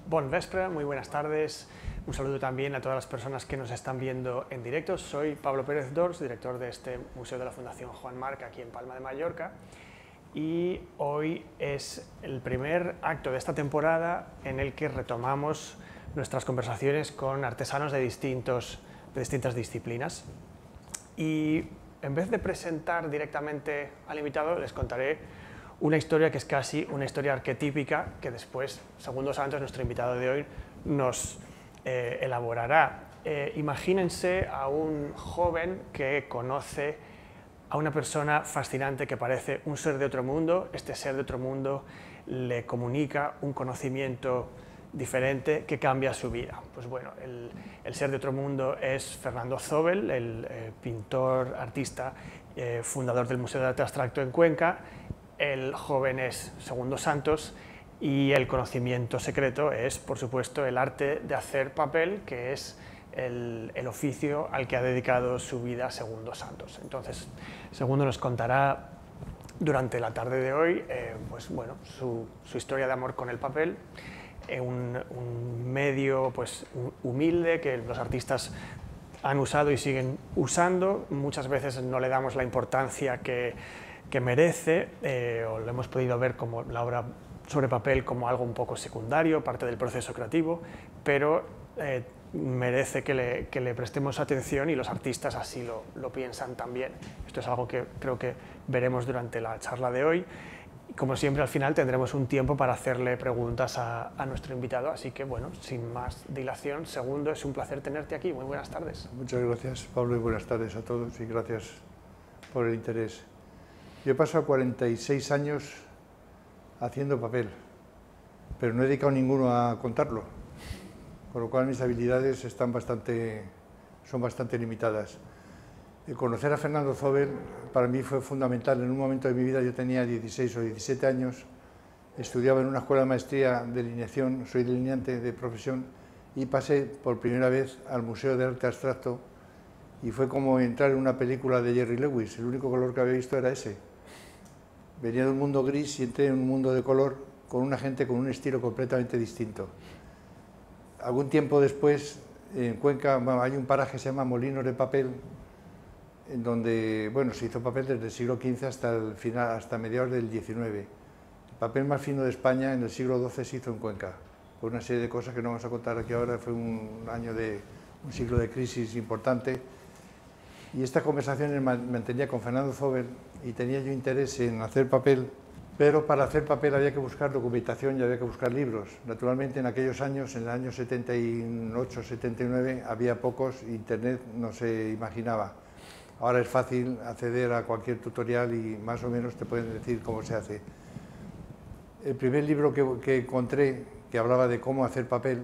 Bon vespre, muy buenas tardes. Un saludo también a todas las personas que nos están viendo en directo. Soy Pablo Pérez Dors, director de este Museo de la Fundación Juan Marc aquí en Palma de Mallorca. Y hoy es el primer acto de esta temporada en el que retomamos nuestras conversaciones con artesanos de distintas disciplinas. Y en vez de presentar directamente al invitado, les contaré una historia que es casi una historia arquetípica que después, Segundo Santos, nuestro invitado de hoy, nos elaborará. Imagínense a un joven que conoce a una persona fascinante que parece un ser de otro mundo. Este ser de otro mundo le comunica un conocimiento diferente que cambia su vida. Pues bueno, el ser de otro mundo es Fernando Zóbel, el pintor, artista, fundador del Museo de Arte Abstracto en Cuenca. El joven es Segundo Santos y el conocimiento secreto es, por supuesto, el arte de hacer papel, que es el oficio al que ha dedicado su vida Segundo Santos. Entonces, Segundo nos contará durante la tarde de hoy pues, bueno, su historia de amor con el papel, un medio pues, humilde que los artistas han usado y siguen usando. Muchas veces no le damos la importancia que merece, o lo hemos podido ver como la obra sobre papel como algo un poco secundario, parte del proceso creativo, pero merece que le prestemos atención y los artistas así lo piensan también. Esto es algo que creo que veremos durante la charla de hoy. Como siempre, al final tendremos un tiempo para hacerle preguntas a nuestro invitado, así que bueno, sin más dilación, Segundo, es un placer tenerte aquí. Muy buenas tardes. Muchas gracias, Pablo, y buenas tardes a todos y gracias por el interés. Yo he pasado 46 años haciendo papel, pero no he dedicado ninguno a contarlo, con lo cual mis habilidades son bastante limitadas. El conocer a Fernando Zóbel para mí fue fundamental. En un momento de mi vida, yo tenía 16 o 17 años, estudiaba en una escuela de maestría de delineación, soy delineante de profesión, y pasé por primera vez al Museo de Arte Abstracto y fue como entrar en una película de Jerry Lewis. El único color que había visto era ese. Venía de un mundo gris y entré en un mundo de color con una gente con un estilo completamente distinto. Algún tiempo después, en Cuenca, hay un paraje que se llama Molinos de Papel, en donde bueno, se hizo papel desde el siglo XV hasta el final, hasta mediados del XIX. El papel más fino de España en el siglo XII se hizo en Cuenca, por una serie de cosas que no vamos a contar aquí ahora. Fue un siglo de crisis importante. Y estas conversaciones mantenía con Fernando Zóbel y tenía yo interés en hacer papel, pero para hacer papel había que buscar documentación y había que buscar libros. Naturalmente en aquellos años, en el año 78, 79, había pocos, internet no se imaginaba. Ahora es fácil acceder a cualquier tutorial y más o menos te pueden decir cómo se hace. El primer libro que encontré que hablaba de cómo hacer papel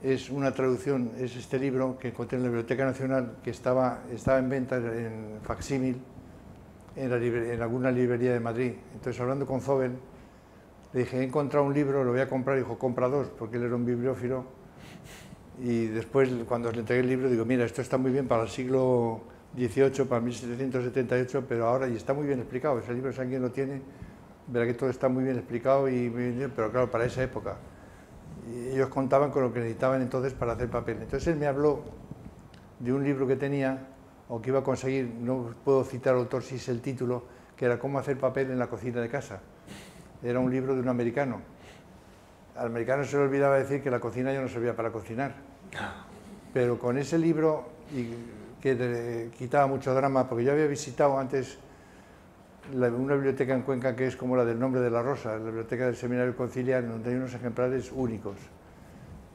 es una traducción, es este libro que encontré en la Biblioteca Nacional, que estaba en venta en facsímil en alguna librería de Madrid. Entonces, hablando con Zóbel, le dije, he encontrado un libro, lo voy a comprar. Dijo, compra dos, porque él era un bibliófilo. Y después, cuando le entregué el libro, digo, mira, esto está muy bien para el siglo XVIII, para 1778, pero ahora, y está muy bien explicado. Ese libro, si alguien lo tiene, verá que todo está muy bien explicado, pero claro, para esa época. Y ellos contaban con lo que necesitaban entonces para hacer papel. Entonces él me habló de un libro que tenía, o que iba a conseguir, no puedo citar al autor si es el título, que era Cómo hacer papel en la cocina de casa. Era un libro de un americano. Al americano se le olvidaba decir que la cocina ya no servía para cocinar. Pero con ese libro, que quitaba mucho drama, porque yo había visitado antes una biblioteca en Cuenca que es como la del Nombre de la Rosa, la biblioteca del Seminario Conciliar, donde hay unos ejemplares únicos.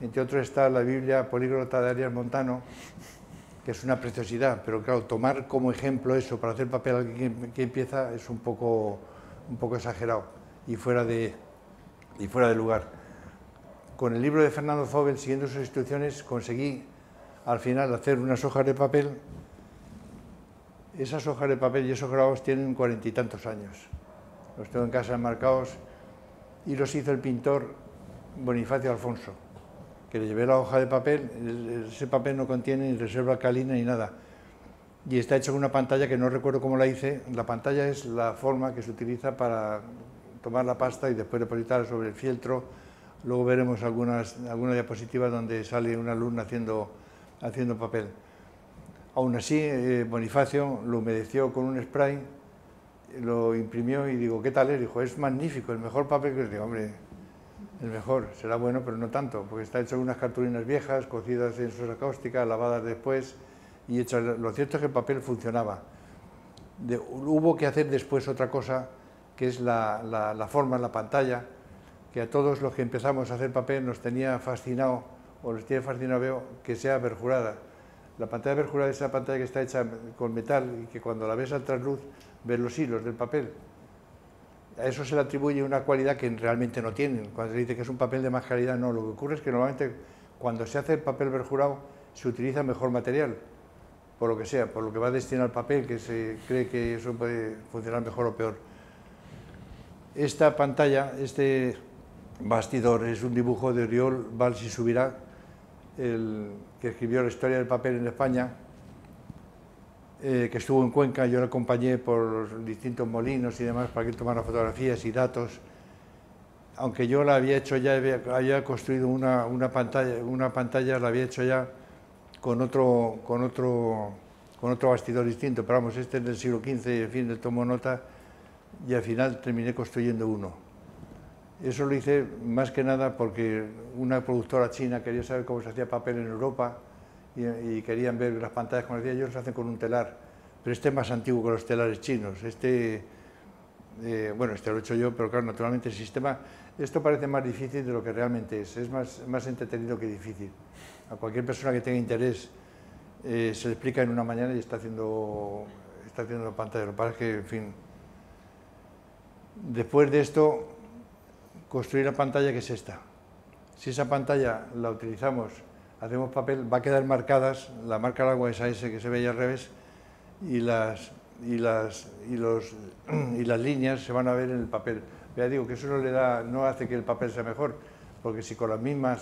Entre otros está la Biblia políglota de Arias Montano, que es una preciosidad, pero claro, tomar como ejemplo eso para hacer papel a alguien que empieza es un poco exagerado y fuera de lugar. Con el libro de Fernando Zóbel, siguiendo sus instrucciones, conseguí al final hacer unas hojas de papel. Esas hojas de papel y esos grabados tienen 40 y tantos años. Los tengo en casa enmarcados y los hizo el pintor Bonifacio Alfonso, que le llevé la hoja de papel. Ese papel no contiene ni reserva alcalina ni nada. Y está hecho con una pantalla que no recuerdo cómo la hice. La pantalla es la forma que se utiliza para tomar la pasta y después depositarla sobre el fieltro Luego veremos algunas diapositivas donde sale una alumna haciendo papel. Aún así, Bonifacio lo humedeció con un spray, lo imprimió y digo, ¿qué tal es? Dijo, es magnífico, el mejor papel que os digo, hombre, el mejor, será bueno, pero no tanto, porque está hecho en unas cartulinas viejas, cocidas en sosa cáustica, lavadas después y hechas. Lo cierto es que el papel funcionaba. Hubo que hacer después otra cosa, que es la forma, la pantalla, que a todos los que empezamos a hacer papel nos tenía fascinado, o nos tiene fascinado, veo, que sea perjurada. La pantalla perjurada es esa pantalla que está hecha con metal y que cuando la ves al trasluz ves los hilos del papel. A eso se le atribuye una cualidad que realmente no tienen. Cuando se dice que es un papel de más calidad, no. Lo que ocurre es que normalmente cuando se hace el papel perjurado se utiliza mejor material, por lo que sea, por lo que va destinado al papel, que se cree que eso puede funcionar mejor o peor. Esta pantalla, este bastidor, es un dibujo de Oriol Valls i Subirà, que escribió la historia del papel en España, que estuvo en Cuenca. Yo le acompañé por los distintos molinos y demás para que tomara fotografías y datos. Aunque yo la había hecho ya, había construido una pantalla la había hecho ya con otro bastidor distinto, pero vamos, este es del siglo XV y en fin, le tomo nota y al final terminé construyendo uno. Eso lo hice más que nada porque una productora china quería saber cómo se hacía papel en Europa y querían ver las pantallas, como decía, ellos se hacen con un telar, pero este es más antiguo que los telares chinos. Bueno, este lo he hecho yo, pero claro, naturalmente el sistema, esto parece más difícil de lo que realmente es más entretenido que difícil. A cualquier persona que tenga interés se le explica en una mañana y está haciendo la pantalla. Lo que pasa es que, en fin, después de esto, construir la pantalla, que es esta. Si esa pantalla la utilizamos, hacemos papel, va a quedar marcadas, la marca al agua es a ese que se ve ahí al revés, y las líneas se van a ver en el papel. Ya digo que eso no hace que el papel sea mejor, porque si con la misma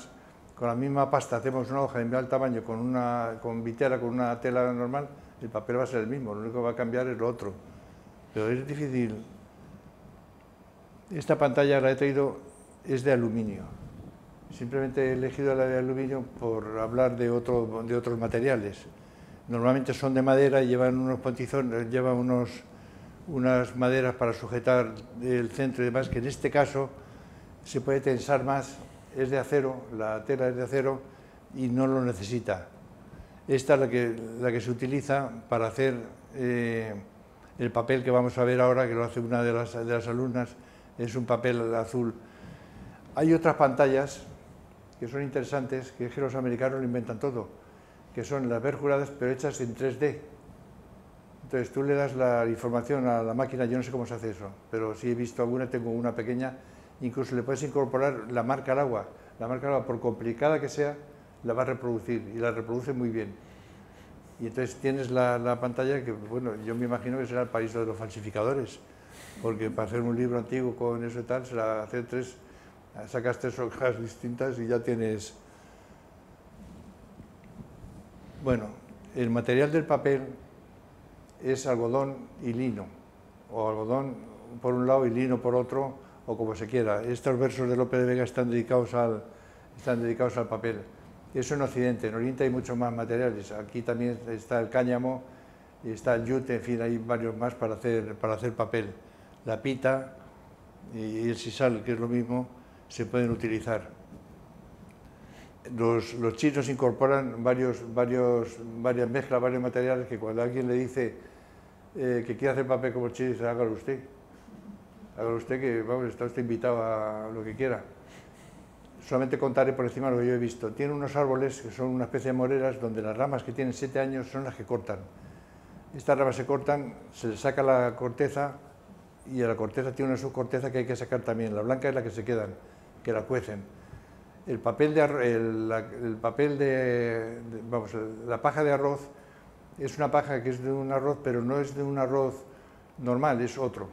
pasta hacemos una hoja de igual tamaño con vitela, con una tela normal, el papel va a ser el mismo, lo único que va a cambiar es lo otro. Pero es difícil. Esta pantalla la he traído, es de aluminio. Simplemente he elegido la de aluminio por hablar de otros materiales. Normalmente son de madera y llevan unos pontizones, llevan unas maderas para sujetar el centro y demás, que en este caso se puede tensar más, es de acero, la tela es de acero y no lo necesita. Esta es la que se utiliza para hacer el papel que vamos a ver ahora, que lo hace una de las alumnas, es un papel azul. Hay otras pantallas que son interesantes, que es que los americanos lo inventan todo, que son las perjuradas pero hechas en 3D. Entonces tú le das la información a la máquina, yo no sé cómo se hace eso, pero sí he visto alguna, tengo una pequeña, incluso le puedes incorporar la marca al agua. La marca al agua, por complicada que sea, la va a reproducir y la reproduce muy bien. Y entonces tienes la pantalla que, bueno, yo me imagino que será el paraíso de los falsificadores, porque para hacer un libro antiguo con eso y tal, será hacer sacas 3 hojas distintas y ya tienes. Bueno, el material del papel es algodón y lino, o algodón por un lado y lino por otro, o como se quiera. Estos versos de Lope de Vega están dedicados al papel. Eso en Occidente. En Oriente hay muchos más materiales. Aquí también está el cáñamo y está el yute, en fin, hay varios más para hacer papel. La pita y el sisal, que es lo mismo, se pueden utilizar. Los chinos incorporan varias mezclas, varios materiales, que cuando alguien le dice que quiere hacer papel como el chino, dice, hágalo usted. Hágalo usted, que vamos, está usted invitado a lo que quiera. Solamente contaré por encima lo que yo he visto. Tiene unos árboles que son una especie de moreras, donde las ramas que tienen 7 años son las que cortan. Estas ramas se cortan, se les saca la corteza, y a la corteza tiene una subcorteza que hay que sacar también. La blanca es la que se quedan, que la cuecen. La paja de arroz es una paja que es de un arroz, pero no es de un arroz normal, es otro,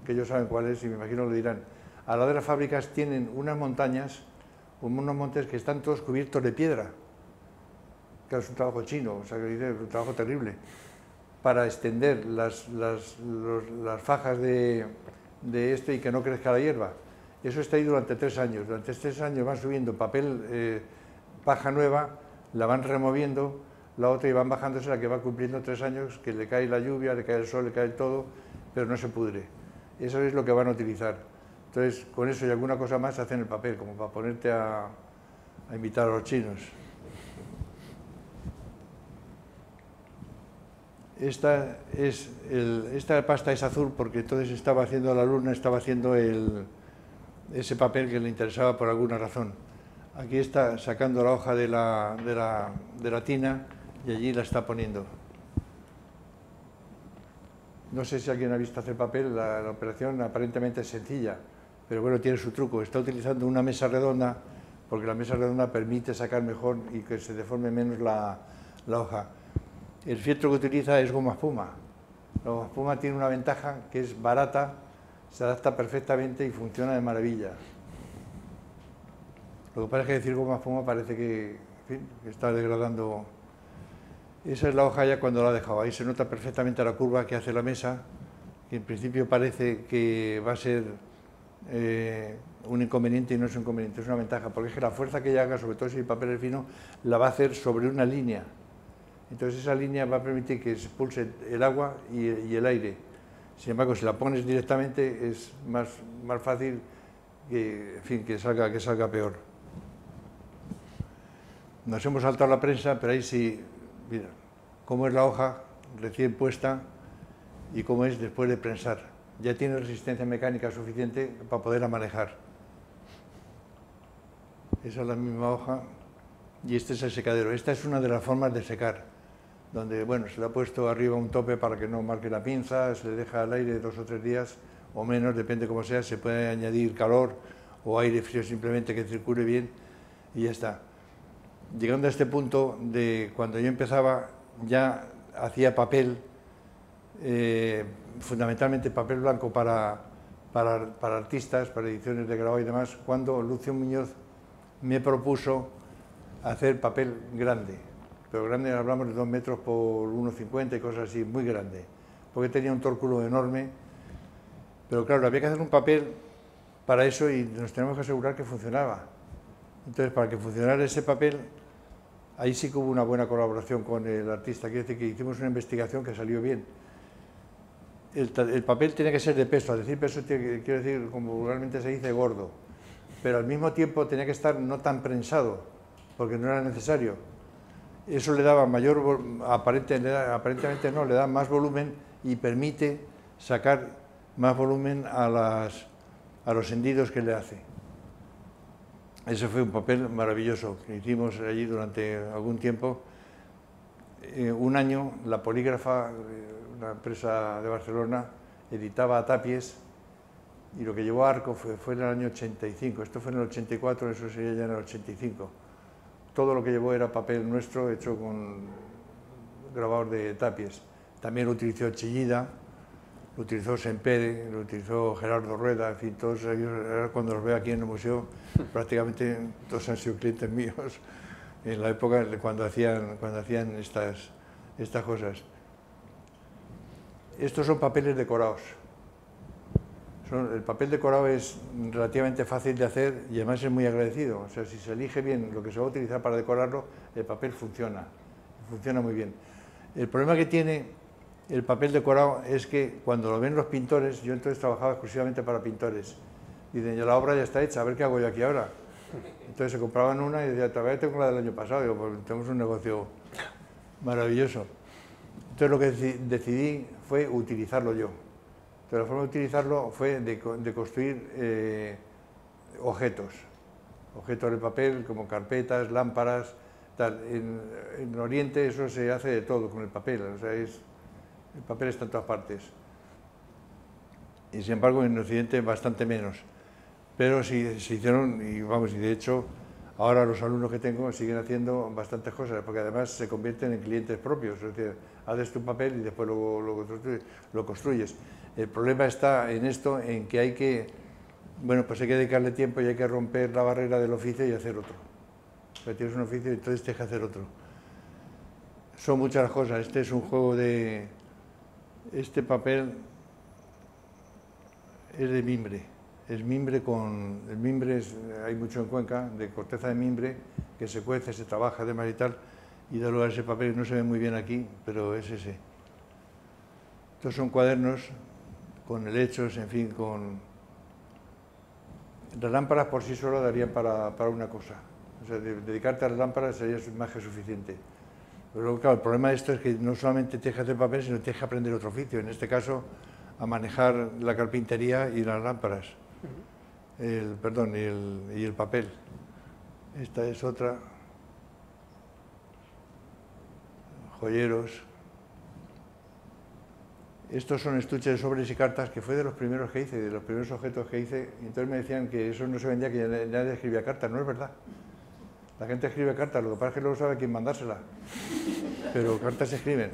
que ellos saben cuál es y me imagino lo dirán. Al lado de las fábricas tienen unas montañas, unos montes que están todos cubiertos de piedra. Claro, es un trabajo chino, o sea, es un trabajo terrible, para extender las fajas de esto y que no crezca la hierba. Eso está ahí durante 3 años. Durante 3 años van subiendo papel, paja nueva, la van removiendo, la otra y van bajándose la que va cumpliendo 3 años, que le cae la lluvia, le cae el sol, le cae todo, pero no se pudre. Eso es lo que van a utilizar. Entonces, con eso y alguna cosa más hacen el papel, como para ponerte a invitar a los chinos. Esta pasta es azul porque entonces estaba haciendo la luna, estaba haciendo ese papel que le interesaba por alguna razón. Aquí está sacando la hoja de la tina y allí la está poniendo. No sé si alguien ha visto hacer papel, la operación aparentemente es sencilla, pero bueno, tiene su truco. Está utilizando una mesa redonda porque la mesa redonda permite sacar mejor y que se deforme menos la hoja. El fieltro que utiliza es goma espuma. La goma espuma tiene una ventaja que es barata, se adapta perfectamente y funciona de maravilla. Lo que pasa es que decir goma espuma parece que, en fin, que está degradando. Esa es la hoja ya cuando la ha dejado. Ahí se nota perfectamente la curva que hace la mesa, que en principio parece que va a ser un inconveniente y no es un inconveniente, es una ventaja, porque es que la fuerza que ella haga, sobre todo si el papel es fino, la va a hacer sobre una línea. Entonces esa línea va a permitir que se expulse el agua y el aire. Sin embargo, si la pones directamente es más fácil que, en fin, que salga peor. Nos hemos saltado la prensa, pero ahí sí, mira, cómo es la hoja recién puesta y cómo es después de prensar. Ya tiene resistencia mecánica suficiente para poderla manejar. Esa es la misma hoja y este es el secadero. Esta es una de las formas de secar, donde bueno, se le ha puesto arriba un tope para que no marque la pinza, se le deja al aire 2 o 3 días o menos, depende cómo sea, se puede añadir calor o aire frío simplemente que circule bien y ya está. Llegando a este punto, de cuando yo empezaba, ya hacía papel, fundamentalmente papel blanco para artistas, para ediciones de grabado y demás, cuando Lucio Muñoz me propuso hacer papel grande. Pero grande, hablamos de 2 metros por 1,50 y cosas así, muy grande, porque tenía un tórculo enorme, pero claro, había que hacer un papel para eso y nos tenemos que asegurar que funcionaba. Entonces, para que funcionara ese papel, ahí sí que hubo una buena colaboración con el artista, quiere decir que hicimos una investigación que salió bien. El papel tiene que ser de peso, al decir peso quiero decir, como vulgarmente se dice, gordo, pero al mismo tiempo tenía que estar no tan prensado, porque no era necesario. Eso le daba mayor, aparentemente no, le da más volumen y permite sacar más volumen a los hendidos que le hace. Ese fue un papel maravilloso que hicimos allí durante algún tiempo. Un año, la Polígrafa, una empresa de Barcelona, editaba a Tapies y lo que llevó a Arco fue en el año 85. Esto fue en el 84, eso sería ya en el 85. Todo lo que llevó era papel nuestro, hecho con grabador de Tapies. También lo utilizó Chillida, lo utilizó Sempere, lo utilizó Gerardo Rueda, en fin, todos ellos, ahora cuando los veo aquí en el museo, prácticamente todos han sido clientes míos en la época cuando hacían estas cosas. Estos son papeles decorados. El papel decorado es relativamente fácil de hacer y además es muy agradecido. O sea, si se elige bien lo que se va a utilizar para decorarlo, el papel funciona muy bien. El problema que tiene el papel decorado es que cuando lo ven los pintores, yo entonces trabajaba exclusivamente para pintores, dicen, ya la obra ya está hecha, a ver qué hago yo aquí ahora. Entonces se compraban una y decían, todavía tengo la del año pasado, digo, pues tenemos un negocio maravilloso. Entonces lo que decidí fue utilizarlo yo. Entonces, la forma de utilizarlo fue de construir objetos de papel como carpetas, lámparas, tal. En Oriente eso se hace de todo con el papel, o sea, el papel está en todas partes. Y sin embargo en Occidente bastante menos. Pero sí se hicieron, y vamos, y de hecho ahora los alumnos que tengo siguen haciendo bastantes cosas, porque además se convierten en clientes propios, es decir, haces tu papel y después lo construyes. El problema está en esto, en que hay que dedicarle tiempo y hay que romper la barrera del oficio y hacer otro. O sea, tienes un oficio y entonces tienes que hacer otro. Son muchas las cosas. Este es un juego este papel es de mimbre. es mimbre con... El mimbre hay mucho en Cuenca, de corteza de mimbre, que se cuece, se trabaja, además y tal, y da lugar a ese papel, no se ve muy bien aquí, pero es ese. Estos son cuadernos con helechos, en fin, con... Las lámparas por sí solo darían para una cosa. O sea, dedicarte a las lámparas sería más que suficiente. Pero luego, claro, el problema de esto es que no solamente tienes que hacer papel, sino tienes que aprender otro oficio. En este caso, a manejar la carpintería y las lámparas. Perdón, y el papel. Esta es otra. Joyeros. Estos son estuches de sobres y cartas, que fue de los primeros que hice, de los primeros objetos que hice. Y entonces me decían que eso no se vendía, que nadie escribía cartas. No es verdad. La gente escribe cartas, lo que pasa es que luego sabe quién mandársela. Pero cartas se escriben.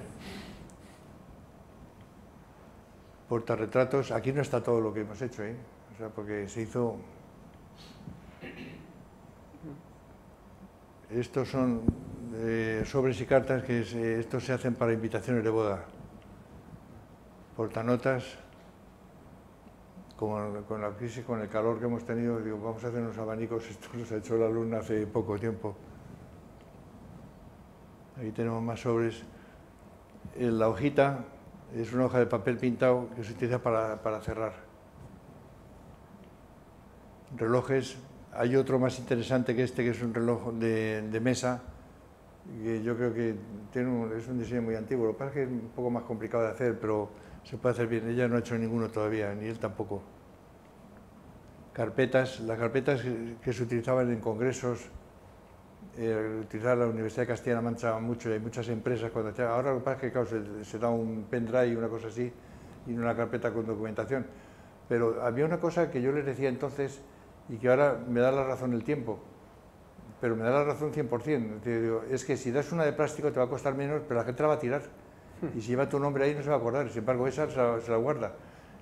Portarretratos. Aquí no está todo lo que hemos hecho, ¿eh? O sea, porque se hizo... Estos son sobres y cartas que estos se hacen para invitaciones de boda. Portanotas, con la crisis, con el calor que hemos tenido, digo, vamos a hacer unos abanicos, esto los ha hecho la alumna hace poco tiempo. Aquí tenemos más sobres. La hojita es una hoja de papel pintado que se utiliza para cerrar. Relojes, hay otro más interesante que este, que es un reloj de mesa, que yo creo que es un diseño muy antiguo, lo que pasa es que es un poco más complicado de hacer, pero se puede hacer bien. Ella no ha hecho ninguno todavía, ni él tampoco. Carpetas, las carpetas que se utilizaban en congresos, utilizaba la Universidad de Castilla-La Mancha mucho, y hay muchas empresas cuando hacían. Ahora lo que pasa es que claro, se da un pendrive, una cosa así, y no una carpeta con documentación. Pero había una cosa que yo les decía entonces, y que ahora me da la razón el tiempo, pero me da la razón 100%. Es que si das una de plástico te va a costar menos, pero la gente la va a tirar. Y si lleva tu nombre ahí no se va a acordar, sin embargo esa se la guarda.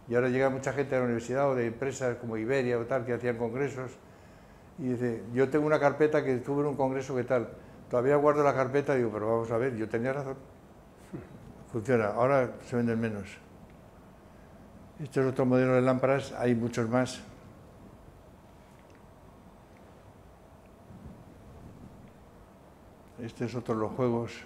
Y ahora llega mucha gente de la universidad o de empresas como Iberia o tal, que hacían congresos, y dice, yo tengo una carpeta que estuve en un congreso, ¿qué tal? Todavía guardo la carpeta, digo, pero vamos a ver, yo tenía razón. Funciona, ahora se venden menos. Este es otro modelo de lámparas, hay muchos más. Este es otro de los juegos.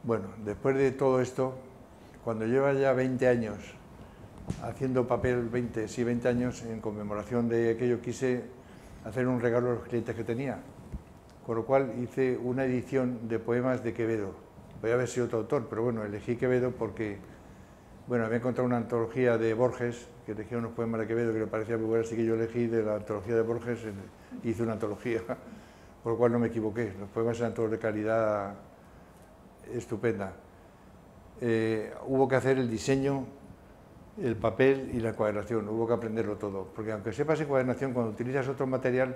Bueno, después de todo esto, cuando lleva ya 20 años haciendo papel, 20 años, en conmemoración de aquello, quise hacer un regalo a los clientes que tenía, con lo cual hice una edición de poemas de Quevedo. Podía haber sido otro autor, pero bueno, elegí Quevedo porque, bueno, había encontrado una antología de Borges, que elegía unos poemas de Quevedo que me parecía muy buena, así que yo elegí de la antología de Borges, hice una antología, por lo cual no me equivoqué. Los poemas eran todos de calidad estupenda. Hubo que hacer el diseño, el papel y la encuadernación, hubo que aprenderlo todo, porque aunque sepas encuadernación, cuando utilizas otro material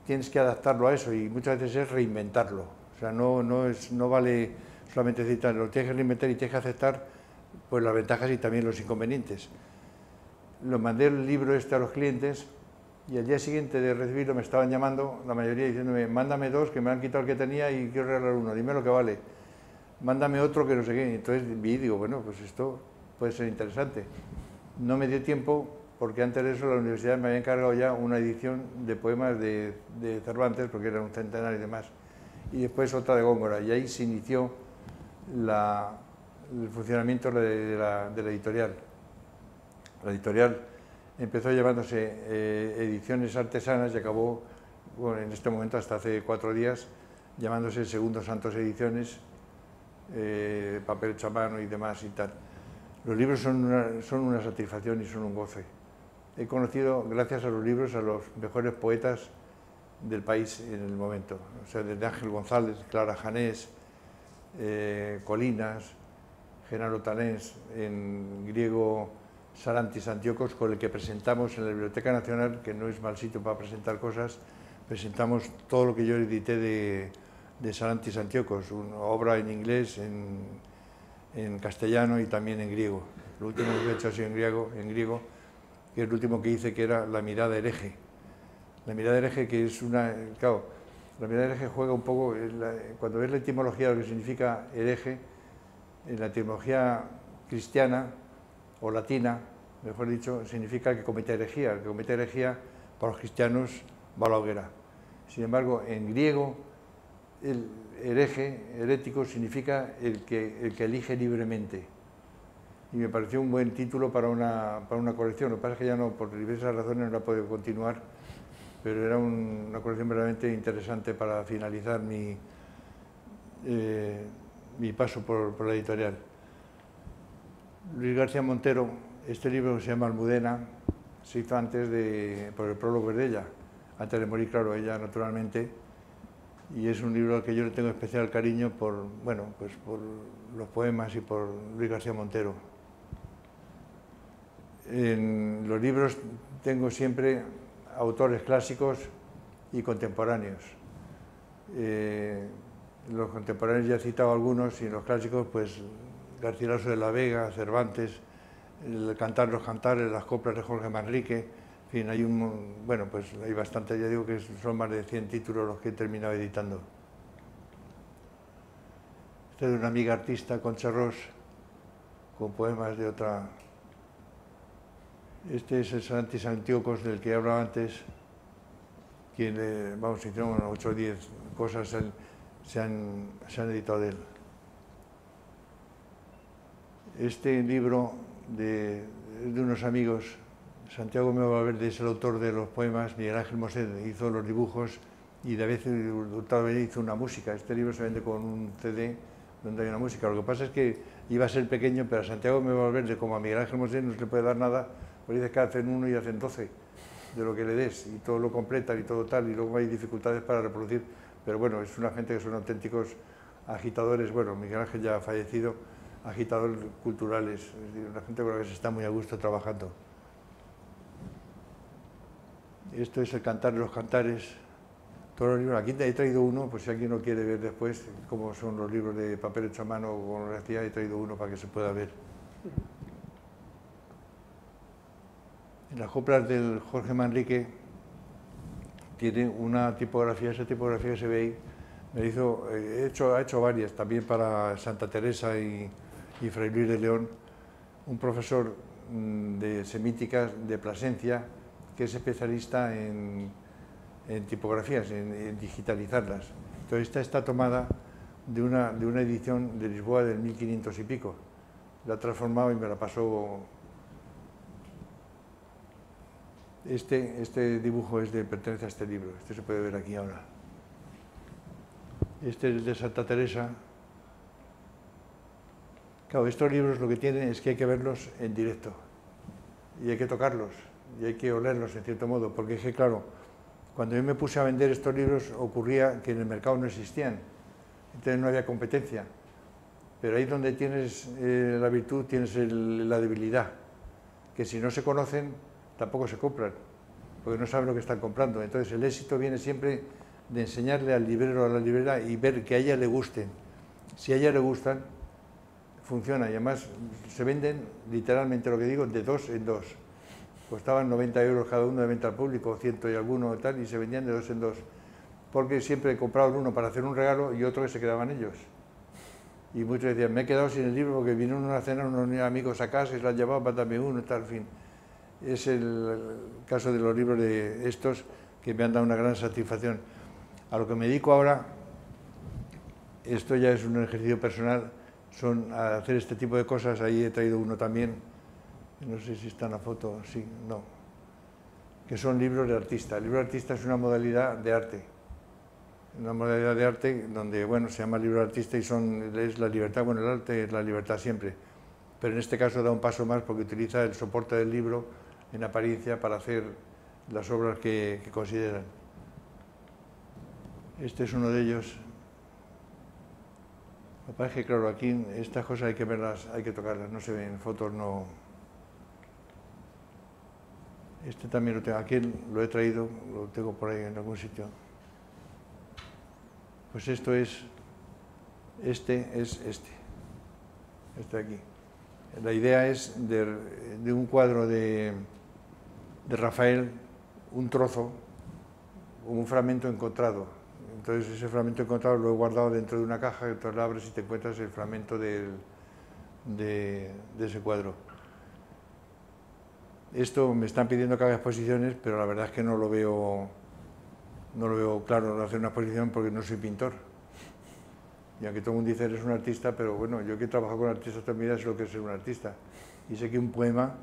tienes que adaptarlo a eso y muchas veces es reinventarlo. O sea, no vale solamente decir, lo tienes que reinventar y tienes que aceptar pues las ventajas y también los inconvenientes. Lo mandé el libro este a los clientes y al día siguiente de recibirlo me estaban llamando, la mayoría diciéndome, mándame dos, que me han quitado el que tenía y quiero regalar uno, dime lo que vale. Mándame otro que no sé qué. Entonces vi y digo, bueno, pues esto puede ser interesante. No me dio tiempo porque antes de eso la universidad me había encargado ya una edición de poemas de Cervantes, porque era un centenario y demás, y después otra de Góngora, y ahí se inició el funcionamiento de la editorial. La editorial empezó llamándose Ediciones Artesanas y acabó, bueno, en este momento hasta hace 4 días, llamándose Segundo Santos Ediciones, papel hecho a mano y demás y tal. Los libros son una satisfacción y son un goce. He conocido, gracias a los libros, a los mejores poetas del país en el momento. O sea, desde Ángel González, Clara Janés, Colinas, Genaro Tanés, en griego Sarantis Antiochos, con el que presentamos en la Biblioteca Nacional, que no es mal sitio para presentar cosas, presentamos todo lo que yo edité de Sarantis Antiochos, una obra en inglés, en castellano y también en griego. Lo último que he hecho ha sido en griego, que es el último que hice, que era La mirada hereje. La mirada hereje, que es claro, La mirada hereje juega un poco, cuando ves la etimología de lo que significa hereje, en la etimología cristiana o latina, mejor dicho, significa que comete herejía. El que comete herejía para los cristianos va a la hoguera. Sin embargo, en griego, el hereje, herético, significa el que elige libremente. Y me pareció un buen título para una colección. Lo que pasa es que ya no, por diversas razones, no la he podido continuar, pero era una colección verdaderamente interesante para finalizar mi paso por la editorial. Luis García Montero, este libro que se llama Almudena, se hizo antes por el prólogo de ella, antes de morir, claro, ella naturalmente, y es un libro al que yo le tengo especial cariño por los poemas y por Luis García Montero. En los libros tengo siempre autores clásicos y contemporáneos. Los contemporáneos ya he citado algunos, y los clásicos, pues Garcilaso de la Vega, Cervantes, el Cantar los Cantares, las coplas de Jorge Manrique, en fin, hay bastante, ya digo que son más de 100 títulos los que he terminado editando. Este es de una amiga artista, Concha Ros, con poemas de otra. Este es el Santis Antíocos del que he hablado antes, quien, hicieron 8 o 10 cosas, se han editado de él. Este libro de unos amigos, Santiago Meo Valverde es el autor de los poemas, Miguel Ángel Mosé hizo los dibujos y David Hurtado hizo una música. Este libro se vende con un CD donde hay una música. Lo que pasa es que iba a ser pequeño, pero a Santiago Meo Valverde, como a Miguel Ángel Mosé, no se le puede dar nada, pues dices que hacen 1 y hacen 12 de lo que le des, y todo lo completan y todo tal, y luego hay dificultades para reproducir, pero bueno, es una gente que son auténticos agitadores. Bueno, Miguel Ángel ya ha fallecido, agitadores culturales, es decir, una gente con la que se está muy a gusto trabajando. Esto es el Cantar de los Cantares. Todos los libros, aquí he traído uno, pues si alguien lo quiere ver después, cómo son los libros de papel hecho a mano o con orografía, he traído uno para que se pueda ver. En las coplas del Jorge Manrique tiene una tipografía, esa tipografía que se ve ahí, ha hecho varias, también para Santa Teresa y Fray Luis de León, un profesor de semíticas de Plasencia, que es especialista en tipografías, en digitalizarlas. Entonces esta está tomada de una edición de Lisboa del 1500 y pico. La ha transformado y me la pasó. Este dibujo pertenece a este libro, este se puede ver aquí ahora. Este es de Santa Teresa. Claro, estos libros lo que tienen es que hay que verlos en directo, y hay que tocarlos, y hay que olerlos en cierto modo, porque es que, claro, cuando yo me puse a vender estos libros ocurría que en el mercado no existían, entonces no había competencia, pero ahí donde tienes la virtud tienes la debilidad, que si no se conocen tampoco se compran, porque no saben lo que están comprando. Entonces el éxito viene siempre de enseñarle al librero o a la librera y ver que a ella le gusten. Si a ella le gustan, funciona, y además se venden, literalmente lo que digo, de 2 en 2. Costaban 90 euros cada uno de venta al público, 100 y alguno y tal, y se vendían de 2 en 2, porque siempre compraban uno para hacer un regalo y otro que se quedaban ellos. Y muchos decían, me he quedado sin el libro porque vinieron a una cena unos amigos a casa y se lo han llevado, para darme uno y tal, en fin. Es el caso de los libros de estos que me han dado una gran satisfacción. A lo que me dedico ahora, esto ya es un ejercicio personal, son a hacer este tipo de cosas. Ahí he traído uno también, no sé si está en la foto, sí, no, que son libros de artista. El libro de artista es una modalidad de arte, donde, bueno, se llama libro de artista y es la libertad. Bueno, el arte es la libertad siempre, pero en este caso da un paso más porque utiliza el soporte del libro en apariencia para hacer las obras que consideran. Este es uno de ellos. Me parece que, claro, aquí estas cosas hay que verlas, hay que tocarlas, no se ven, en fotos no. Este también lo tengo, aquí lo he traído, lo tengo por ahí en algún sitio. Pues esto es, este de aquí. La idea es de un cuadro de Rafael, un trozo, un fragmento encontrado. Entonces ese fragmento encontrado lo he guardado dentro de una caja, entonces lo abres y te encuentras el fragmento de ese cuadro. Esto me están pidiendo que haga exposiciones, pero la verdad es que no lo veo claro hacer una exposición porque no soy pintor. Y aunque todo el mundo dice eres un artista, pero bueno, yo que he trabajado con artistas toda mi vida sé lo que es ser un artista. Y sé que un poema,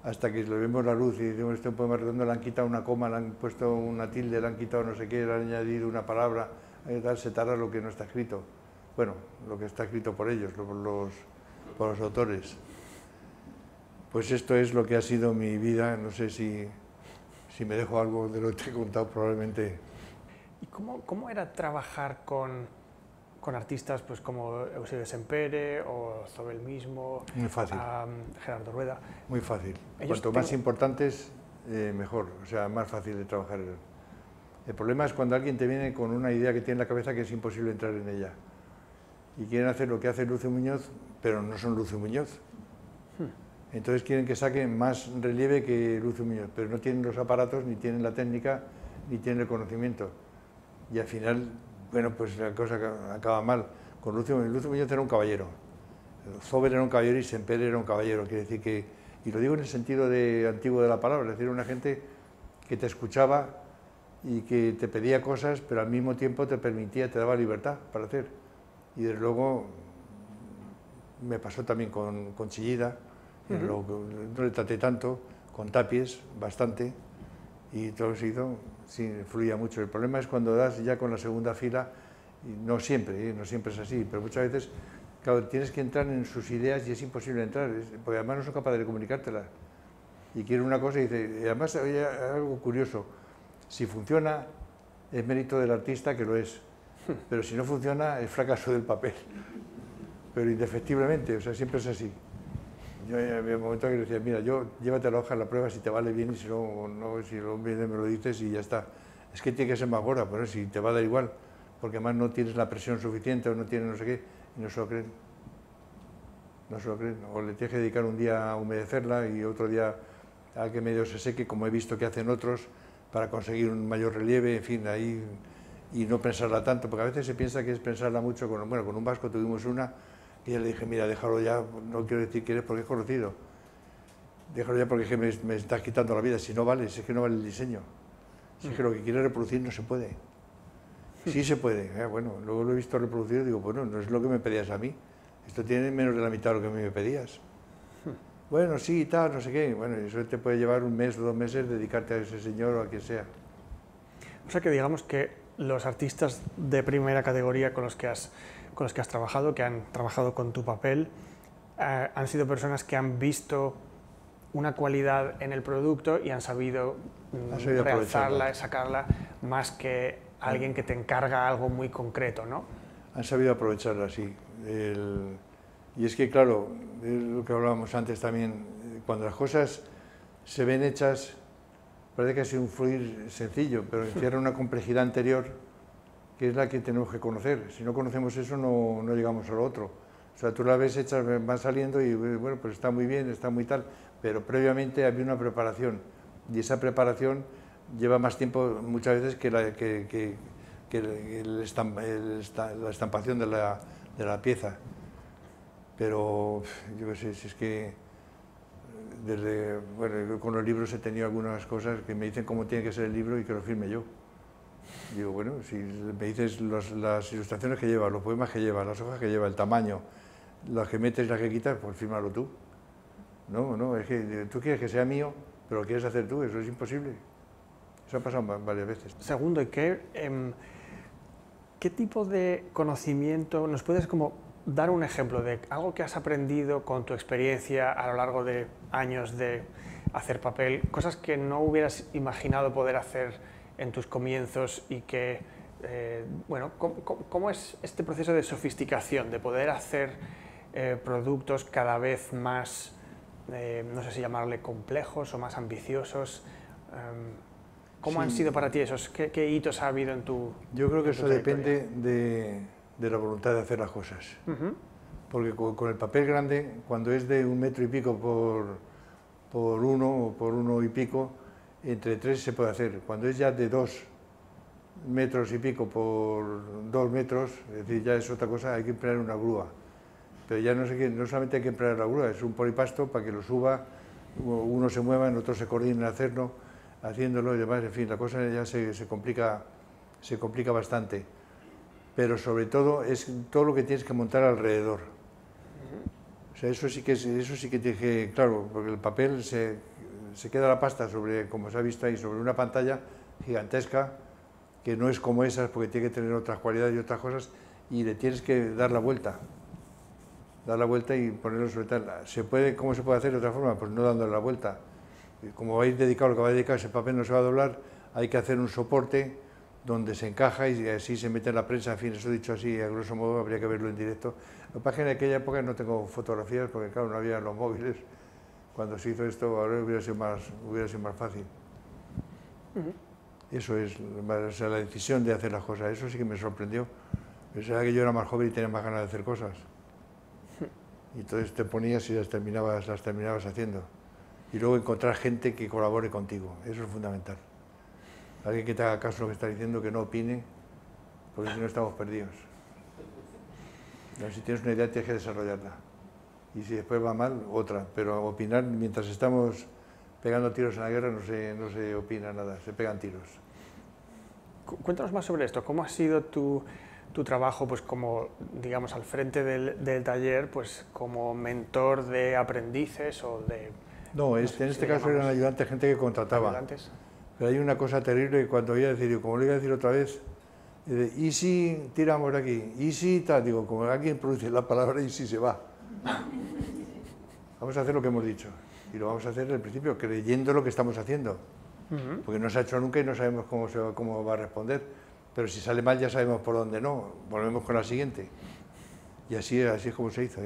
hasta que le vemos la luz y decimos este es un poema redondo, le han quitado una coma, le han puesto una tilde, le han quitado no sé qué, le han añadido una palabra, se tarda lo que no está escrito. Bueno, lo que está escrito por ellos, por los autores. Pues esto es lo que ha sido mi vida, no sé si me dejo algo de lo que te he contado probablemente. ¿Y cómo era trabajar con artistas pues, como Eusebio Sempere o Zobel mismo, Muy fácil. Gerardo Rueda? Muy fácil. Cuanto más importantes, mejor, o sea, más fácil de trabajar. El problema es cuando alguien te viene con una idea que tiene en la cabeza que es imposible entrar en ella. Y quieren hacer lo que hace Lucio Muñoz, pero no son Lucio Muñoz. Entonces quieren que saquen más relieve que Lucio Muñoz, pero no tienen los aparatos, ni tienen la técnica, ni tienen el conocimiento. Y al final, bueno, pues la cosa acaba mal. Con Lucio Muñoz era un caballero. Zobel era un caballero y Sempere era un caballero. Quiere decir que, y lo digo en el sentido antiguo de la palabra, es decir, una gente que te escuchaba y que te pedía cosas, pero al mismo tiempo te permitía, te daba libertad para hacer. Y desde luego me pasó también con Chillida, no le traté tanto, con Tapies bastante, y todo se hizo, sí, fluía mucho. El problema es cuando das ya con la segunda fila, y no siempre es así, pero muchas veces, claro, tienes que entrar en sus ideas y es imposible entrar, porque además no son capaces de comunicártelas. Y quieren una cosa y dice, y además hay algo curioso, si funciona es mérito del artista, que lo es, pero si no funciona es fracaso del papel, pero indefectiblemente, o sea, siempre es así. Yo había un momento que decía, mira, llévate la hoja a la prueba si te vale bien y si no, si no viene me lo dices y ya está. Es que tiene que ser más gorda, pero si te va a dar igual, porque además no tienes la presión suficiente o no tienes no sé qué, y no se lo creen. No se lo creen. O le tienes que dedicar un día a humedecerla y otro día a que medio se seque, como he visto que hacen otros, para conseguir un mayor relieve, en fin, ahí, y no pensarla tanto, porque a veces se piensa que es pensarla mucho. Con un vasco tuvimos una, y yo le dije, mira, déjalo ya, no quiero decir que eres porque es conocido, déjalo ya porque es que me estás quitando la vida, si no vale, si es que no vale el diseño, si es que lo que quieres reproducir no se puede. Sí se puede, bueno, luego lo he visto reproducido y digo, bueno, no es lo que me pedías a mí, esto tiene menos de la mitad de lo que a mí me pedías. Bueno, sí, tal, no sé qué, bueno, eso te puede llevar un mes o 2 meses dedicarte a ese señor o a quien sea. O sea que digamos que los artistas de primera categoría con los que has trabajado, que han trabajado con tu papel, han sido personas que han visto una cualidad en el producto y han sabido realzarla, sacarla, más que alguien que te encarga algo muy concreto, ¿no? Han sabido aprovecharla, sí. Y es que, claro, es lo que hablábamos antes también, cuando las cosas se ven hechas, parece que ha sido un fluir sencillo, pero encierra una complejidad anterior que es la que tenemos que conocer. Si no conocemos eso, no llegamos a lo otro. O sea, tú la ves hecha, van saliendo y, bueno, pues está muy bien, está muy tal, pero previamente había una preparación, y esa preparación lleva más tiempo muchas veces que la estampación de la pieza. Pero yo qué sé, si es que bueno, con los libros he tenido algunas cosas que me dicen cómo tiene que ser el libro y que lo firme yo. Digo, bueno, si me dices las ilustraciones que lleva, los poemas que lleva, las hojas que lleva, el tamaño, las que metes y las que quitas, pues fírmalo tú. No, es que tú quieres que sea mío, pero lo quieres hacer tú, eso es imposible. Eso ha pasado varias veces. Segundo, ¿qué tipo de conocimiento nos puedes como dar un ejemplo de algo que has aprendido con tu experiencia a lo largo de años de hacer papel, cosas que no hubieras imaginado poder hacer en tus comienzos y que, bueno, ¿cómo es este proceso de sofisticación, de poder hacer productos cada vez más, no sé si llamarle complejos o más ambiciosos? ¿Cómo han sido para ti esos? ¿Qué hitos ha habido en tu Yo creo que eso depende de la voluntad de hacer las cosas. Porque con el papel grande, cuando es de 1 metro y pico por 1 o por 1 y pico, entre 3 se puede hacer. Cuando es ya de 2 metros y pico por 2 metros, es decir, ya es otra cosa, hay que emplear una grúa. Pero ya no solamente hay que emplear la grúa, es un polipasto para que lo suba, uno se mueva, otro se coordine en haciéndolo y demás, en fin, la cosa ya se complica bastante. Pero sobre todo es todo lo que tienes que montar alrededor. O sea, eso sí que tienes que, claro, porque el papel se queda la pasta sobre, como se ha visto ahí, sobre una pantalla gigantesca, que no es como esas porque tiene que tener otras cualidades y otras cosas, y le tienes que dar la vuelta y ponerlo sobre tal. ¿Cómo se puede hacer de otra forma? Pues no dándole la vuelta. Como vais dedicado, lo que vais a dedicar, ese papel no se va a doblar, hay que hacer un soporte donde se encaja y así se mete en la prensa, en fin, eso dicho así, a grosso modo habría que verlo en directo. Lo que pasa es que en aquella época no tengo fotografías porque claro, no había los móviles. Cuando se hizo esto, ahora hubiera sido más fácil. Eso es, o sea, la decisión de hacer las cosas, eso sí que me sorprendió. Pensaba que yo era más joven y tenía más ganas de hacer cosas. Y entonces te ponías y las terminabas haciendo. Y luego encontrar gente que colabore contigo, eso es fundamental. Alguien que te haga caso de lo que está diciendo, que no opine, porque si no estamos perdidos. Si tienes una idea tienes que desarrollarla. Y si después va mal, otra. Pero opinar, mientras estamos pegando tiros en la guerra, no se opina nada, se pegan tiros. Cuéntanos más sobre esto. ¿Cómo ha sido tu trabajo, pues como, digamos, al frente del taller, pues como mentor de aprendices o de... No, en este caso eran ayudantes, gente que contrataba. ¿Ayudantes? Pero hay una cosa terrible que cuando voy a decir, como lo iba a decir otra vez, ¿y si tiramos de aquí? ¿Y si tal? Digo, como alguien produce la palabra, ¿y si se va? Vamos a hacer lo que hemos dicho. Y lo vamos a hacer al principio, creyendo lo que estamos haciendo. Porque no se ha hecho nunca y no sabemos cómo va a responder. Pero si sale mal ya sabemos por dónde no. Volvemos con la siguiente. Y así es como se hizo.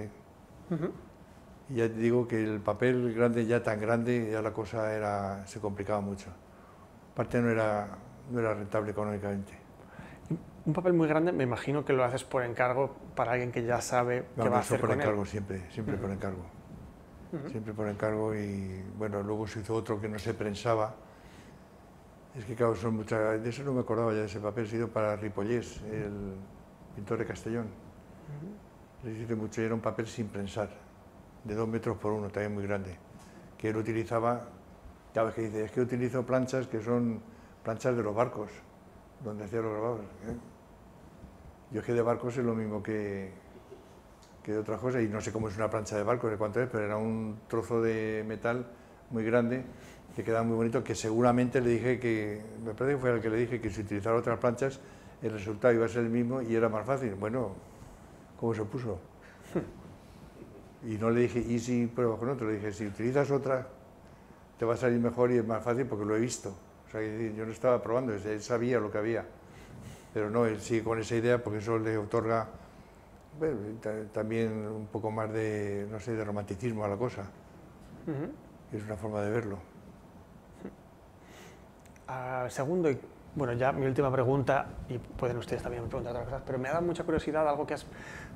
Y ya te digo que el papel grande, ya tan grande, ya la cosa se complicaba mucho. Aparte no era rentable económicamente. Un papel muy grande, me imagino que lo haces por encargo para alguien que ya sabe qué va a hacer con él. Por encargo siempre por encargo. Siempre por encargo y bueno, luego se hizo otro que no se prensaba. Es que claro, son muchas, de eso no me acordaba ya de ese papel, se hizo para Ripollés, el pintor de Castellón. Le hice mucho y era un papel sin prensar, de 2 metros por 1, también muy grande, que él utilizaba, ya ves que dice, es que utilizo planchas que son planchas de los barcos, donde hacía los grabados. Yo es que de barcos es lo mismo que de otras cosas, y no sé cómo es una plancha de barcos, de cuánto es, pero era un trozo de metal muy grande, que quedaba muy bonito, que seguramente le dije me parece que fue el que le dije que si utilizara otras planchas, el resultado iba a ser el mismo y era más fácil. Bueno, ¿cómo se puso? Y no le dije, ¿y si pruebas con otro? Le dije, si utilizas otra, te va a salir mejor y es más fácil porque lo he visto. O sea, yo no estaba probando, él sabía lo que había. Pero no, él sigue con esa idea porque eso le otorga bueno, también un poco más de, no sé, de romanticismo a la cosa. Es una forma de verlo. Segundo, y bueno, ya mi última pregunta, y pueden ustedes también preguntar otras cosas, pero me ha dado mucha curiosidad algo que has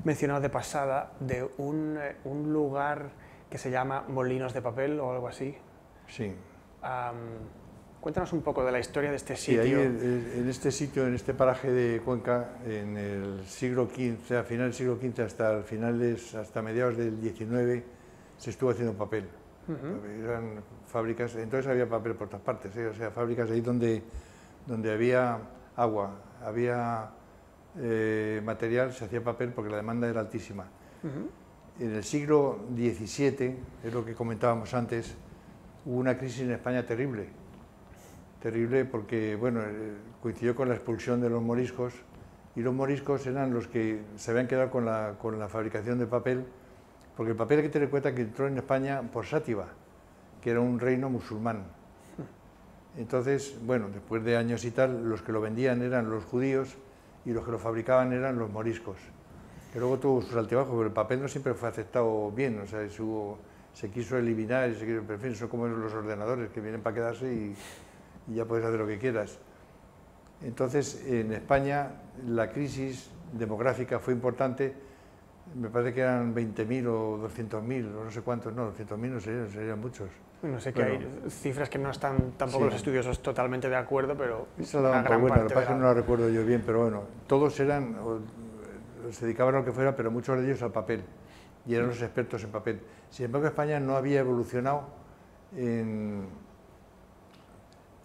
mencionado de pasada, de un lugar que se llama Molinos de Papel o algo así. Sí. Cuéntanos un poco de la historia de este sitio. Sí, ahí en este sitio, en este paraje de Cuenca, en el siglo XV, a final del siglo XV hasta mediados del XIX, se estuvo haciendo papel. Eran fábricas, entonces había papel por todas partes, o sea, fábricas ahí donde había agua, había material, se hacía papel porque la demanda era altísima. En el siglo XVII, es lo que comentábamos antes, hubo una crisis en España terrible porque, bueno, coincidió con la expulsión de los moriscos, y los moriscos eran los que se habían quedado con la fabricación de papel, porque el papel hay que tener en cuenta que entró en España por Sátiva, que era un reino musulmán. Entonces, bueno, después de años y tal, los que lo vendían eran los judíos y los que lo fabricaban eran los moriscos, que luego tuvo sus altibajos, pero el papel no siempre fue aceptado bien, o sea, se quiso eliminar, pero en fin, son como los ordenadores que vienen para quedarse y ya puedes hacer lo que quieras. Entonces, en España la crisis demográfica fue importante, Me parece que eran 20.000 o 200.000, o no sé cuántos, no, 200.000 no serían muchos. No sé, que hay cifras que no están tampoco los estudiosos totalmente de acuerdo, pero esa la daban por buena, lo que pasa es que no la recuerdo yo bien, pero bueno, todos eran, se dedicaban a lo que fuera, pero muchos de ellos al papel, y eran los expertos en papel. Sin embargo, España no había evolucionado en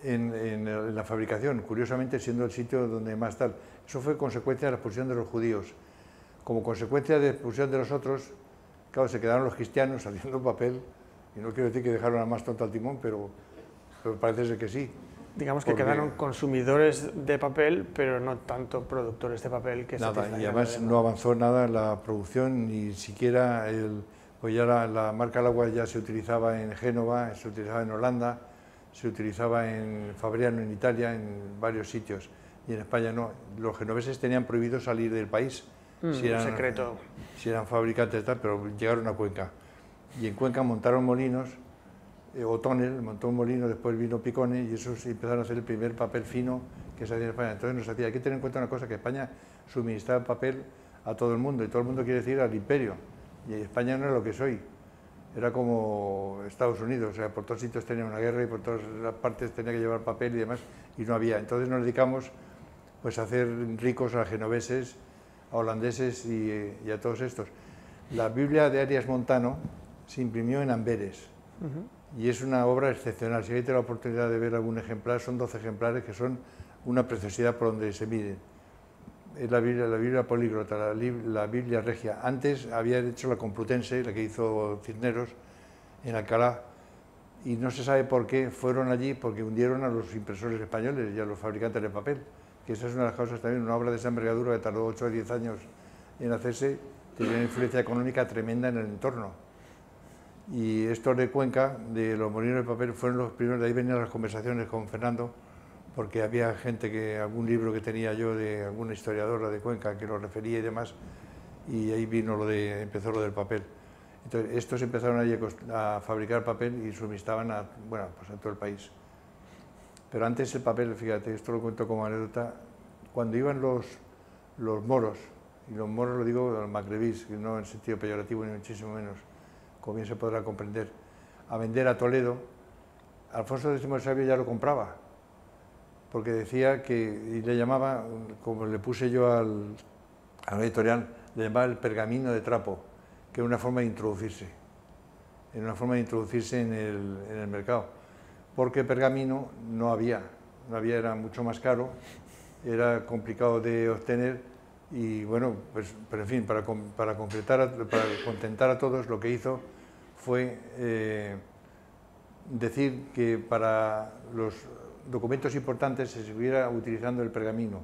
la fabricación, curiosamente siendo el sitio donde más tal. Eso fue consecuencia de la expulsión de los judíos. Como consecuencia de la expulsión de los otros, claro, se quedaron los cristianos haciendo papel, y no quiero decir que dejaron a más tonto al timón, pero parece ser que sí. Digamos que quedaron consumidores de papel, pero no tanto productores de papel. Que nada, y además no avanzó nada la producción, ni siquiera pues ya la marca al agua ya se utilizaba en Génova, se utilizaba en Holanda, se utilizaba en Fabriano en Italia, en varios sitios, y en España no. Los genoveses tenían prohibido salir del país, si eran fabricantes y tal, pero llegaron a Cuenca. Y en Cuenca montaron molinos, O'Tonnell montó un molino, después vino Picone, y esos empezaron a hacer el primer papel fino que se hacía en España. Entonces nos hacía, hay que tener en cuenta una cosa, que España suministraba papel a todo el mundo, y todo el mundo quiere decir al imperio, y España no era lo que es hoy, era como Estados Unidos, o sea, por todos sitios tenía una guerra y por todas las partes tenía que llevar papel y demás, y no había. Entonces nos dedicamos pues a hacer ricos a genoveses, a holandeses y a todos estos. La Biblia de Arias Montano se imprimió en Amberes, y es una obra excepcional. Si alguien tiene la oportunidad de ver algún ejemplar, son 12 ejemplares que son una preciosidad por donde se miren. Es la Biblia políglota, la Biblia regia. Antes había hecho la Complutense, la que hizo Cisneros, en Alcalá, y no se sabe por qué fueron allí, porque hundieron a los impresores españoles y a los fabricantes de papel, que esa es una de las causas también. Una obra de esa envergadura que tardó 8 o 10 años en hacerse, tenía una influencia económica tremenda en el entorno. Y estos de Cuenca, de los molinos de papel, fueron los primeros. De ahí venían las conversaciones con Fernando, porque había gente que, algún libro que tenía yo de alguna historiadora de Cuenca que lo refería y demás, y ahí empezó lo del papel. Entonces, estos empezaron allí a fabricar papel y suministraban pues a todo el país. Pero antes el papel, fíjate, esto lo cuento como anécdota, cuando iban los moros, y los moros lo digo los magrebís, no en sentido peyorativo ni muchísimo menos, como bien se podrá comprender, a vender a Toledo, Alfonso X el Sabio ya lo compraba, porque decía que, y le llamaba, como le puse yo a la editorial, le llamaba el pergamino de trapo, que era una forma de introducirse, en el mercado, porque pergamino no había, era mucho más caro, era complicado de obtener, y bueno, pues, pero en fin, para contentar a todos, lo que hizo fue decir que para los documentos importantes se siguiera utilizando el pergamino,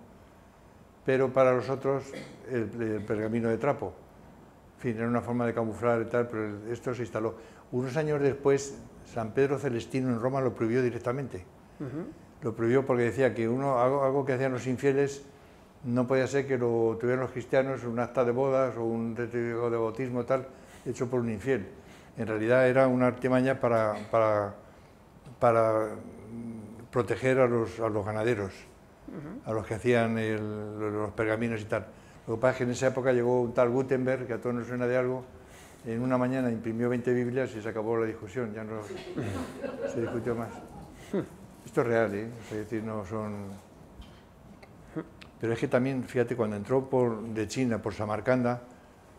pero para los otros el pergamino de trapo. En fin, era una forma de camuflar y tal, pero esto se instaló. Unos años después, San Pedro Celestino en Roma lo prohibió directamente. Lo prohibió porque decía que algo que hacían los infieles no podía ser que lo tuvieran los cristianos, un acta de bodas o un testigo de bautismo tal, hecho por un infiel. En realidad era una artimaña para proteger a los ganaderos, a los que hacían los pergaminos y tal. Lo que pasa es que en esa época llegó un tal Gutenberg, que a todos nos suena de algo, en una mañana imprimió 20 Biblias y se acabó la discusión, ya no se discutió más. Esto es real, es decir, no son... Pero es que también, fíjate, cuando entró de China por Samarcanda,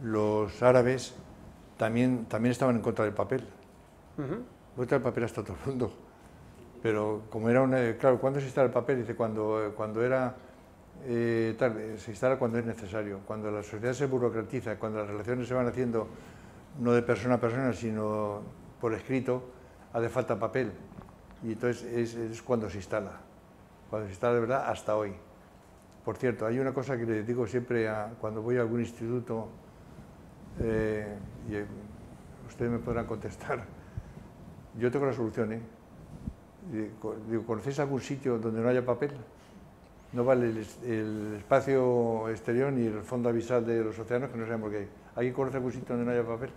los árabes también estaban en contra del papel. Contra el papel hasta todo el mundo. Pero como era claro, ¿cuándo se instala el papel? Dice, cuando era se instala cuando es necesario, cuando la sociedad se burocratiza, cuando las relaciones se van haciendo no de persona a persona, sino por escrito, hace falta papel. Y entonces es cuando se instala de verdad hasta hoy. Por cierto, hay una cosa que le digo siempre cuando voy a algún instituto, y ustedes me podrán contestar, yo tengo la solución, Digo, ¿conocéis algún sitio donde no haya papel? No vale el espacio exterior ni el fondo abisal de los océanos, que no sabemos qué hay. ¿Alguien conoce algún sitio donde no haya papel?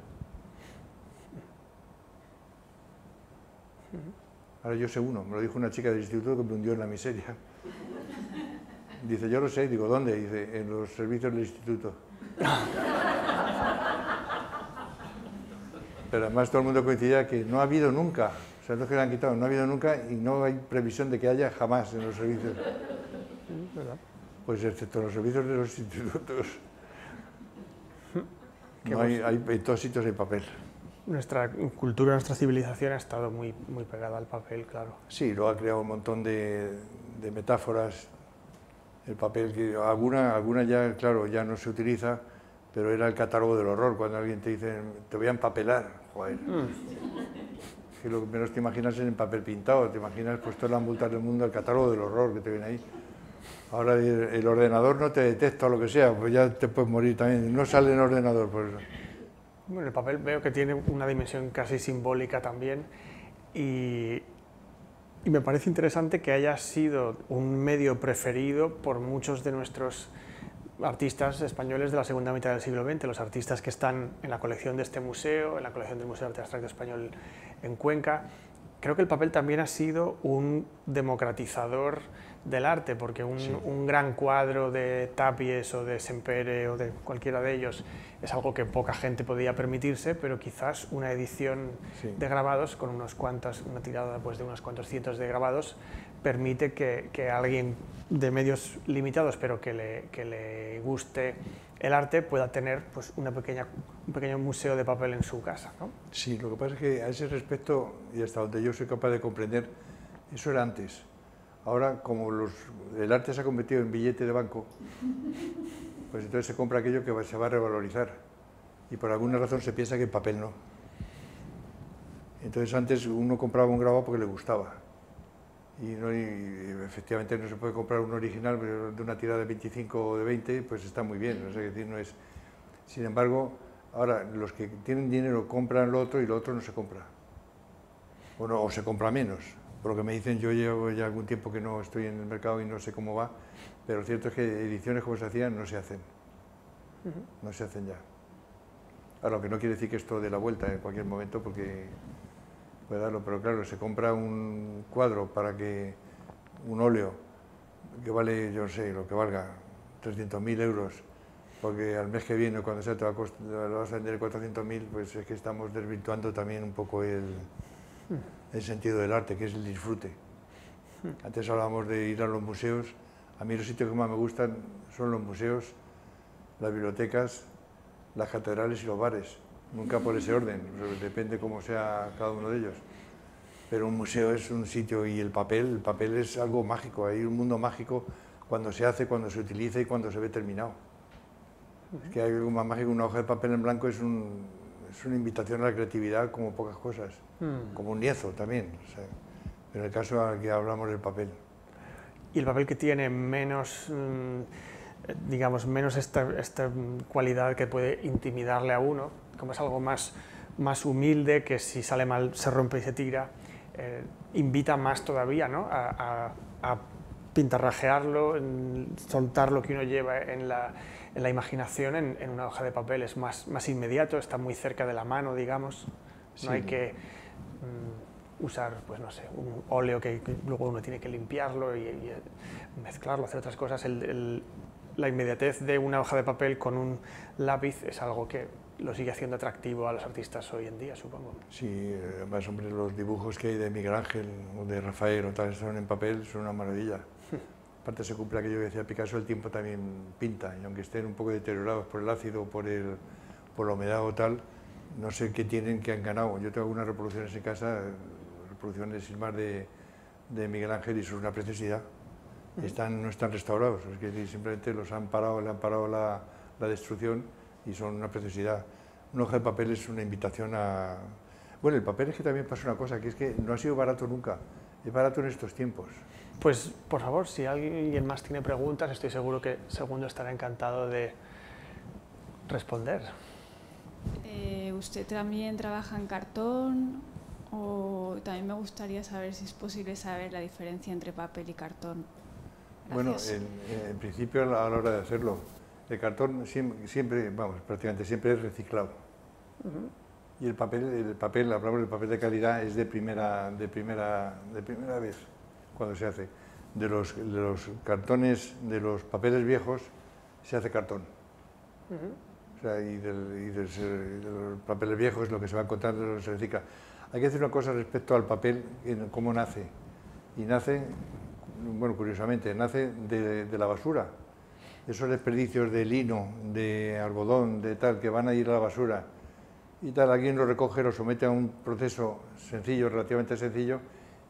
Ahora yo sé uno, me lo dijo una chica del instituto que me hundió en la miseria. Dice, yo lo sé, digo, ¿dónde? Dice, en los servicios del instituto. Pero además todo el mundo coincidía que no ha habido nunca, o sea, no es que lo han quitado, no ha habido nunca y no hay previsión de que haya jamás en los servicios. ¿Verdad? Pues excepto en los servicios de los institutos. Que No hay, en todos sitios hay papel. Nuestra cultura, nuestra civilización ha estado muy, muy pegada al papel, claro. Sí, lo ha creado un montón de metáforas. El papel, que alguna ya, claro, ya no se utiliza, pero era el catálogo del horror, cuando alguien te dice, te voy a empapelar, joder. Que lo que menos te imaginas es en papel pintado, te imaginas pues todas las multas del mundo, el catálogo del horror que te viene ahí. Ahora el ordenador no te detecta o lo que sea, pues ya te puedes morir también, no sale en ordenador por eso. Bueno, el papel veo que tiene una dimensión casi simbólica también y me parece interesante que haya sido un medio preferido por muchos de nuestros artistas españoles de la segunda mitad del siglo XX, los artistas que están en la colección de este museo, en la colección del Museo de Arte Abstracto Español en Cuenca. Creo que el papel también ha sido un democratizador del arte, porque un gran cuadro de Tapies o de Sempere o de cualquiera de ellos es algo que poca gente podía permitirse, pero quizás una edición de grabados con una tirada pues, de unos cuantos cientos de grabados permite que alguien de medios limitados, pero que le guste el arte, pueda tener pues, un pequeño museo de papel en su casa, ¿no? Sí, lo que pasa es que a ese respecto, y hasta donde yo soy capaz de comprender, eso era antes. Ahora, como el arte se ha convertido en billete de banco, pues entonces se compra aquello que se va a revalorizar. Y por alguna razón se piensa que el papel no. Entonces antes uno compraba un grabado porque le gustaba. Y efectivamente no se puede comprar un original pero de una tirada de 25 o de 20, pues está muy bien. O sea, decir, no es... Sin embargo, ahora los que tienen dinero compran lo otro y lo otro no se compra. O se compra menos. Por lo que me dicen, yo llevo ya algún tiempo que no estoy en el mercado y no sé cómo va, pero lo cierto es que ediciones como se hacían no se hacen. No se hacen ya. Ahora, lo que no quiere decir que esto dé la vuelta en cualquier momento, porque puede darlo, pero claro, se compra un cuadro para que un óleo que vale, yo no sé, lo que valga, 300.000 euros, porque al mes que viene, cuando sea, lo vas a vender 400.000, pues es que estamos desvirtuando también un poco el sentido del arte, que es el disfrute. Antes hablábamos de ir a los museos. A mí los sitios que más me gustan son los museos, las bibliotecas, las catedrales y los bares. Nunca por ese orden, depende cómo sea cada uno de ellos. Pero un museo es un sitio y el papel es algo mágico, hay un mundo mágico cuando se hace, cuando se utiliza y cuando se ve terminado. Es que hay algo más mágico, una hoja de papel en blanco es una invitación a la creatividad como pocas cosas, como un lienzo también, o sea, en el caso al que hablamos del papel. Y el papel que tiene menos, digamos, menos esta cualidad que puede intimidarle a uno, como es algo más humilde, que si sale mal se rompe y se tira, invita más todavía, ¿no? a pintarrajearlo, soltar lo que uno lleva en la imaginación en una hoja de papel. Es más inmediato, está muy cerca de la mano, digamos. No hay que usar, pues no sé, un óleo que luego uno tiene que limpiarlo y mezclarlo, hacer otras cosas. La inmediatez de una hoja de papel con un lápiz es algo que lo sigue haciendo atractivo a los artistas hoy en día, supongo. Sí, además, hombre, los dibujos que hay de Miguel Ángel o de Rafael o tal, son en papel, son una maravilla. Aparte se cumple aquello que decía Picasso, el tiempo también pinta, y aunque estén un poco deteriorados por el ácido, por la humedad o tal, no sé qué tienen que han ganado. Yo tengo algunas reproducciones en casa, reproducciones sin más de Miguel Ángel, y son una preciosidad. No están restaurados, es que simplemente le han parado la destrucción y son una preciosidad. Una hoja de papel es una invitación a... Bueno, el papel es que también pasa una cosa, que es que no ha sido barato nunca, es barato en estos tiempos. Pues, por favor, si alguien más tiene preguntas, estoy seguro que Segundo estará encantado de responder. ¿Usted también trabaja en cartón? O también me gustaría saber si es posible saber la diferencia entre papel y cartón. Gracias. Bueno, en principio a la hora de hacerlo, el cartón siempre, vamos, prácticamente siempre es reciclado. Y el papel, hablamos del papel de calidad, es de primera vez cuando se hace. De los cartones, de los papeles viejos, se hace cartón. O sea, y de los papeles viejos, lo que se va encontrando se recicla. Hay que decir una cosa respecto al papel, cómo nace. Y nace, bueno, curiosamente, nace de la basura. Esos desperdicios de lino, de algodón, de tal, que van a ir a la basura y tal, alguien lo recoge, lo somete a un proceso sencillo, relativamente sencillo,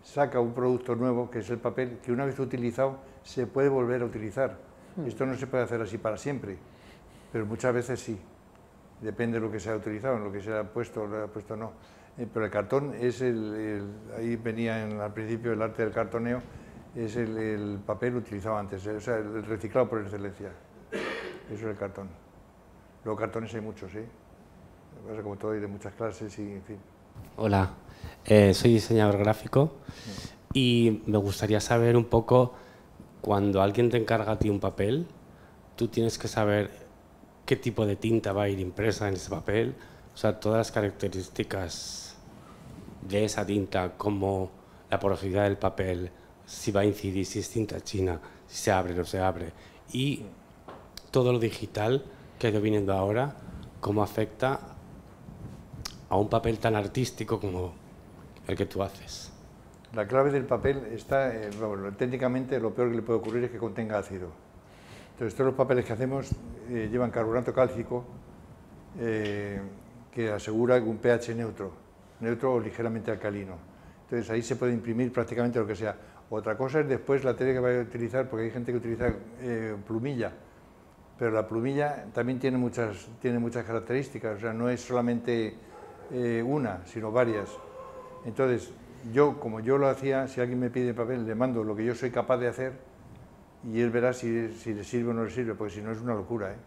saca un producto nuevo, que es el papel, que una vez utilizado se puede volver a utilizar. Esto no se puede hacer así para siempre, pero muchas veces sí. Depende de lo que se ha utilizado, en lo que se ha puesto no. Pero el cartón es ahí venía al principio el arte del cartoneo, es el papel utilizado antes, o sea, el reciclado por excelencia. Eso es el cartón. Luego cartones hay muchos, ¿sí? Pasa como todo, hay de muchas clases y en fin. Hola, soy diseñador gráfico y me gustaría saber un poco, cuando alguien te encarga a ti un papel, tú tienes que saber qué tipo de tinta va a ir impresa en ese papel, o sea, todas las características de esa tinta, como la porosidad del papel, si va a incidir, si es tinta china, si se abre o no se abre, y todo lo digital que ha ido viniendo ahora, cómo afecta a un papel tan artístico como el que tú haces. La clave del papel está, bueno, técnicamente lo peor que le puede ocurrir es que contenga ácido. Entonces todos los papeles que hacemos llevan carbonato cálcico que asegura un pH neutro o ligeramente alcalino. Entonces ahí se puede imprimir prácticamente lo que sea. Otra cosa es después la tela que vaya a utilizar, porque hay gente que utiliza plumilla, pero la plumilla también tiene muchas características, o sea, no es solamente una, sino varias. Entonces, como yo lo hacía, si alguien me pide papel, le mando lo que yo soy capaz de hacer y él verá si le sirve o no le sirve, porque si no es una locura, ¿eh?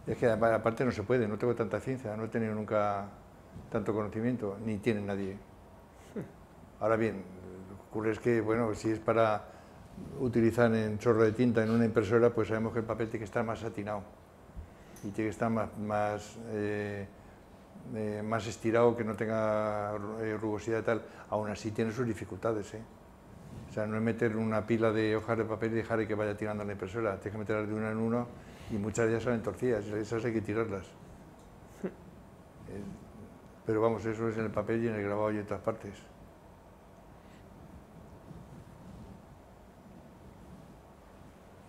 Es que aparte no se puede, no tengo tanta ciencia, no he tenido nunca tanto conocimiento, ni tiene nadie. Ahora bien, lo que ocurre es que, bueno, si es para utilizar en chorro de tinta en una impresora, pues sabemos que el papel tiene que estar más satinado y tiene que estar más estirado, que no tenga rugosidad y tal. Aún así tiene sus dificultades, ¿eh? O sea, no es meter una pila de hojas de papel y dejar que vaya tirando en la impresora, tienes que meterlas de una en uno y muchas de ellas salen torcidas, y esas hay que tirarlas. Pero vamos, eso es en el papel y en el grabado y en otras partes.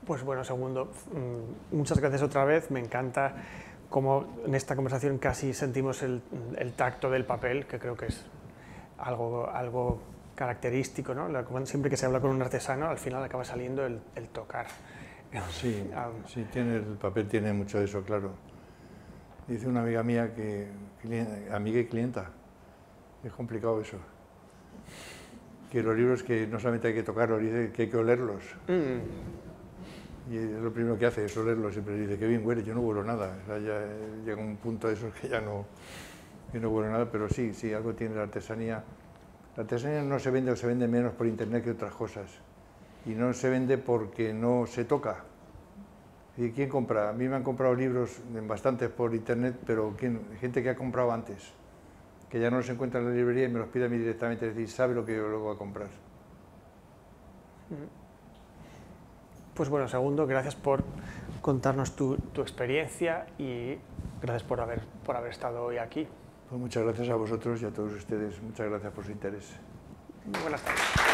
Pues bueno, Segundo, muchas gracias otra vez, me encanta cómo en esta conversación casi sentimos el tacto del papel, que creo que es algo característico, ¿no? Siempre que se habla con un artesano, al final acaba saliendo el tocar. Sí, sí, el papel tiene mucho de eso, claro. Dice una amiga mía amiga y clienta, es complicado eso. Que los libros que no solamente hay que tocarlos, dice que hay que olerlos. Y es lo primero que hace, es olerlos, siempre dice que bien huele, yo no huelo nada. O sea, ya llega un punto de esos que ya no huelo nada, pero sí, algo tiene la artesanía. La artesanía no se vende o se vende menos por internet que otras cosas. Y no se vende porque no se toca. ¿Y quién compra? A mí me han comprado libros bastantes por internet, pero gente que ha comprado antes, que ya no los encuentra en la librería y me los pide a mí directamente, es decir, sabe lo que yo luego voy a comprar. Pues bueno, Segundo, gracias por contarnos tu experiencia y gracias por haber estado hoy aquí. Pues muchas gracias a vosotros y a todos ustedes. Muchas gracias por su interés. Muy buenas tardes.